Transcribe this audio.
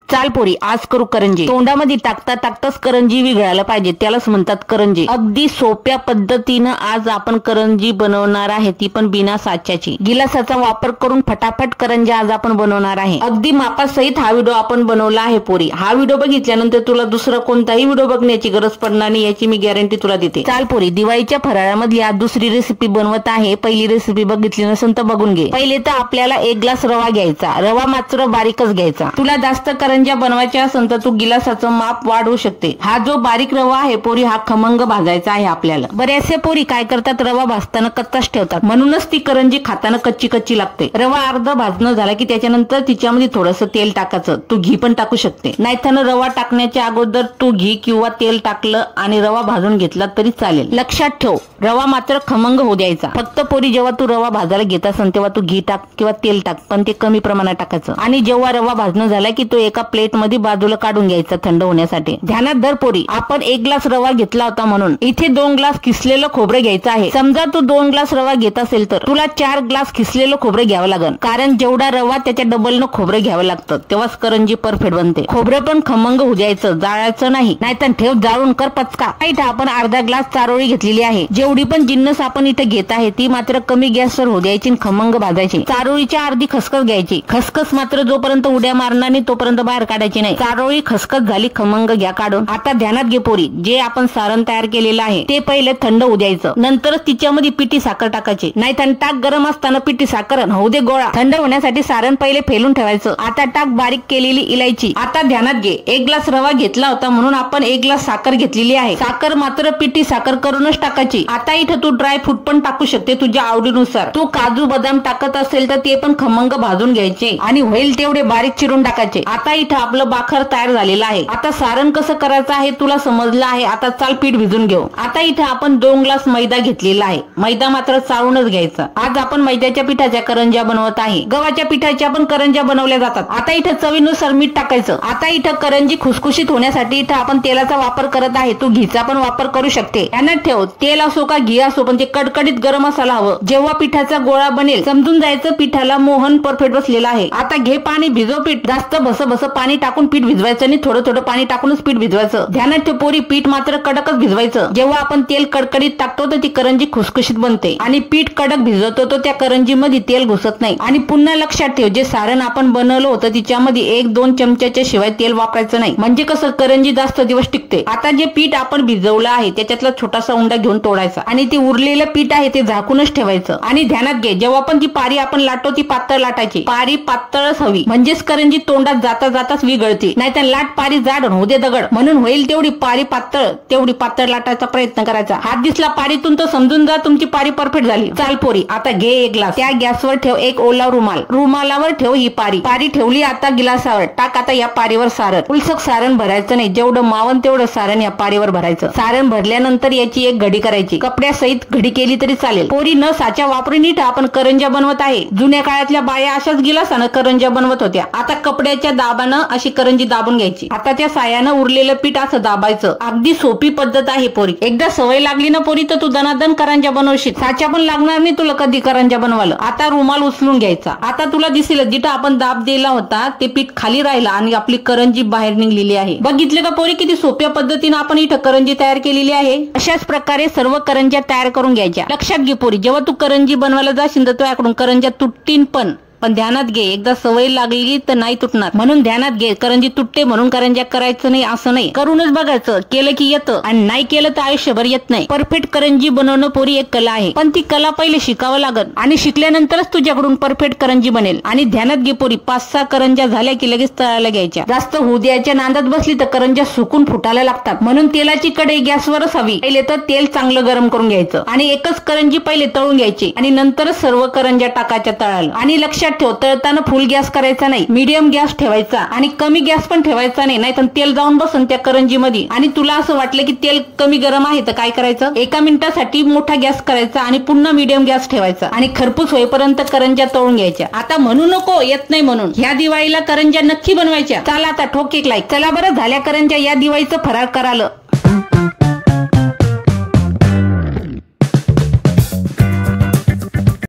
चाल पोरी, आज करू करंजी। तोंडामध्ये टाकता टाकताच करंजी विघळायला पाहिजे, त्यालाच म्हणतात करंजी। अगदी सोप्या पद्धतीनं आज आपण करंजी बनवणार आहे, ती पण बिना साच्याची। गिलासाचा वापर करून फटाफट करंजी आज आपण बनवणार आहे। अगदी मापासहित हा व्हिडिओ आपण बनवला आहे पोरी। हा व्हिडिओ बघितल्यानंतर तुला दुसरा कोणताही व्हिडिओ बघण्याची गरज पडणार नाही, याची मी गॅरंटी तुला देते। चाल पोरी, दिवाळीच्या फराळामधली आज दुसरी रेसिपी बनवत आहे। पहिली रेसिपी बघितली नसेल तर बघून घे। पहिले तर आपल्याला 1 ग्लास रवा घ्यायचा। रवा मात्र बारीकच घ्यायचा। तुला जास्त करंज्या बनवायच्या असेल तर तू गिलासाचं माप वाढवू शकते। हा जो बारीक रवा आहे पोरी, हा खमंग भाजायचा आहे आपल्याला। बऱ्याचशा पोरी काय करतात, रवा भाजताना कच्चाच ठेवतात, म्हणूनच ती करंजी खाताना कच्ची कच्ची लागते। रवा अर्ध भाजणं झाला की त्याच्यानंतर तिच्यामध्ये थोडंसं तेल टाकायचं। तू घी पण टाकू शकते, नाहीतर रवा टाकण्याच्या अगोदर तू घी किंवा तेल टाकलं आणि रवा भाजून घेतला तरी चालेल। लक्षात ठेव, रवा मात्र खमंग होऊ द्यायचा। फक्त पोरी, जेव्हा तू रवा भाजायला घेत असेल तेव्हा तू घी टाक किंवा तेल टाक, पण ते कमी प्रमाणात टाकायचं। आणि जेव्हा रवा भाजणं झाला की तो एका प्लेट मध्ये बाजूला काढून घ्यायचा थंड होण्यासाठी। ध्यानात धर पोरी, आपण 1 ग्लास रवा घेतला होता म्हणून इथे 2 ग्लास किसलेलं खोबरं घ्यायचं आहे। समजा तू 2 ग्लास रवा घेत असेल तर तुला 4 ग्लास किसलेलं खोबरं घ्यावं लागेल, कारण जेवढा रवा त्याच्या डबलनं खोबरं घ्यावं लागतं, तेव्हाच करंजी परफेक्ट बनते। खोबरं पण खमंग होऊ द्यायचं, जाळायचं नाही, नाहीतर ठेव जाळून कर पचका। इथे आपण अर्धा ग्लास चारोळी घेतलेली आहे। जेवढी पण जिन्नस आपण इथे घेत आहे ती मात्र कमी गॅसवर होऊ द्यायची, खमंग भाजायची। चारोळीच्या अर्धी खसखस घ्यायची। खसखस मात्र जोपर्यंत उड्या मारणार नाही तोपर्यंत बाहेर काढायची नाही। चारोळी खसखस झाली, खमंग घ्या काढून। आता ध्यानात घे पोरी, जे आपण सारण तयार केलेलं आहे ते पहिले थंड होऊ द्यायचं, नंतरच तिच्यामध्ये पिठी साखर टाकायची। नाही तर टाक गरम असताना पिठी साखर होऊ दे गोळा। थंड होण्यासाठी सारण पहिले फेलून ठेवायचं। आता टाक बारीक केलेली इलायची। आता ध्यानात घे, 1 ग्लास रवा घेतला होता म्हणून आपण 1 ग्लास साखर घेतलेली आहे। साखर मात्र पिठी साखर करूनच टाकायची। आता इथं तू ड्राय फ्रूट पण टाकू शकते तुझ्या आवडीनुसार। तू काजू बदाम टाकत असेल तर ते पण खमंग भाजून घ्यायचे आणि होईल तेवढे बारीक चिरून टाकायचे। आता इथं आपलं बाखर तयार झालेलं आहे। आता सारण कसं करायचं आहे तुला समजलं आहे। आता चाल पीठ भिजून घेऊ। आता इथं आपण 2 ग्लास मैदा घेतलेला आहे। मैदा मात्र चाळूनच घ्यायचा। आज आपण मैद्याच्या पिठाच्या करंज्या बनवत आहे। गव्हाच्या पिठाच्या पण करंज्या बनवल्या जातात। आता इथं चवीनुसार मीठ टाकायचं। आता इथं करंजी खुसखुशीत होण्यासाठी इथं आपण तेलाचा वापर करत आहे। तू घीचा पण वापर करू शकते। ध्यानात ठेव, तेल असो का घी असो, पण ते कडकडीत गरम असायला हवं। जेव्हा पिठाचा गोळा बनेल समजून जायचं पिठाला मोहन परफेक्ट बसलेला आहे। आता घे पाणी, भिजव पीठ। जास्त भस पाणी टाकून पीठ भिजवायचं आणि थोडं थोडं पाणी टाकूनच पीठ भिजवायचं। ध्यानात ठेव पोरी, पीठ मात्र कडकच भिजवायचं। जेव्हा आपण तेल कडकडीत टाकतो तर ती करंजी खुसखुशीत बनते आणि पीठ कडक भिजवतो तो त्या करंजी मध्ये तेल घुसत नाही। आणि पुन्हा लक्षात ठेव, जे सारण आपण बनवलं होतं तिच्यामध्ये 1-2 चमच्याच्या शिवाय तेल वापरायचं नाही, म्हणजे कसं करंजी जास्त दिवस टिकते। आता जे पीठ आपण भिजवलं आहे त्याच्यातला छोटासा उंडा घेऊन तोडायचा आणि ते उरलेलं पीठ आहे ते झाकूनच ठेवायचं। आणि ध्यानात घे, जेव्हा पण ती पारी आपण लाटतो ती पातळ लाटायची। पारी पातळच हवी, म्हणजेच करंजी तोंडात जाता जाताच विघळते। नाहीतर लाट पारी जाड होऊ दे दगड, म्हणून होईल तेवढी पारी पातळ तेवढी पातळ लाटायचा प्रयत्न करायचा। हात दिसला पारीतून तर समजून जा तुमची पारी परफेक्ट झाली। चाल पोरी, आता घे 1 ग्लास। त्या गॅसवर ठेव एक ओला रुमाल। रुमालावर ठेव ही पारी ठेवली आता गिलासावर। टाक आता या पारीवर सारण। उलसक सारण भरायचं नाही, जेवढं मावन तेवढं सारण या पारीवर भरायचं। सारण भरल्यानंतर याची एक घडी करायची। कपड्यासहित घडी केली तरी चालेल पोरी। न साच्या वापरून इथं आपण करंज्या बनवत आहे। जुन्या काळातल्या बाया अशाच गिलासानं करंज्या बनवत होत्या। आता कपड्याच्या दाबानं अशी करंजी दाबून घ्यायची। आता त्या सायानं उरलेलं पीठ असं दाबायचं। अगदी सोपी पद्धत आहे पोरी। एकदा सवय लागली ना पोरी तर तू दनादन करंज्या बनवशील। साच्या पण लागणार नाही तुला कधी करंज्या बनवायला। आता रुमाल उचलून घ्यायचा। आता तुला दिसेल जिथं आपण दाब दिला होता ते पीठ खाली राहिला आणि आपली करंजी बाहेर निघलेली आहे। बघितलं का पोरी, किती सोप्या पद्धतीने आपण इथं करंजी तयार केलेली आहे। अशाच प्रकारे सर्व करंज्या तयार करून घ्यायच्या। लक्षात घे पोरी, जेव्हा तू करंजी बनवायला जाशील तर तुझ्याकडून करंज्या तुटतील पण ध्यानात घे, एकदा सवय लागली तर नाही तुटणार। म्हणून ध्यानात घे, करंजी तुटते म्हणून करंज्या करायचं नाही असं नाही, करूनच बघायचं। केलं की येतं आणि नाही केलं तर आयुष्यभर येत नाही। परफेक्ट करंजी बनवणं पोरी एक कला आहे, पण ती कला पहिले शिकावं लागल आणि शिकल्यानंतरच तुझ्याकडून परफेक्ट करंजी बनेल। आणि ध्यानात घे पोरी, 5-6 करंज्या झाल्या की लगेच तळायला घ्यायच्या। जास्त होऊ द्यायच्या नादात बसली तर करंज्या सुकून फुटायला लागतात। म्हणून तेलाची कढई गॅसवरच हवी। पहिले तर तेल चांगलं गरम करून घ्यायचं आणि एकच करंजी पहिले तळून घ्यायची आणि नंतरच सर्व करंज्या टाकायच्या तळायला। आणि लक्षात ठेव, तळताना फुल गॅस करायचा नाही, मीडियम गॅस ठेवायचा आणि कमी गॅस पण ठेवायचा नाही, नाहीतर तेल जाऊन बसन त्या करंजी मध्ये। आणि तुला असं वाटलं की तेल कमी गरम आहे तर काय करायचं, 1 मिनिटासाठी मोठा गॅस करायचा आणि पुन्हा मीडियम गॅस ठेवायचा आणि खरपूस होईपर्यंत करंज्या तळून घ्यायच्या। आता म्हणू नको येत नाही म्हणून, ह्या दिवाळीला करंज्या नक्की बनवायच्या। चला आता ठोक एक लाईक। चला बरं, झाल्या करंज्या, या दिवाळीचं फराळ कराल।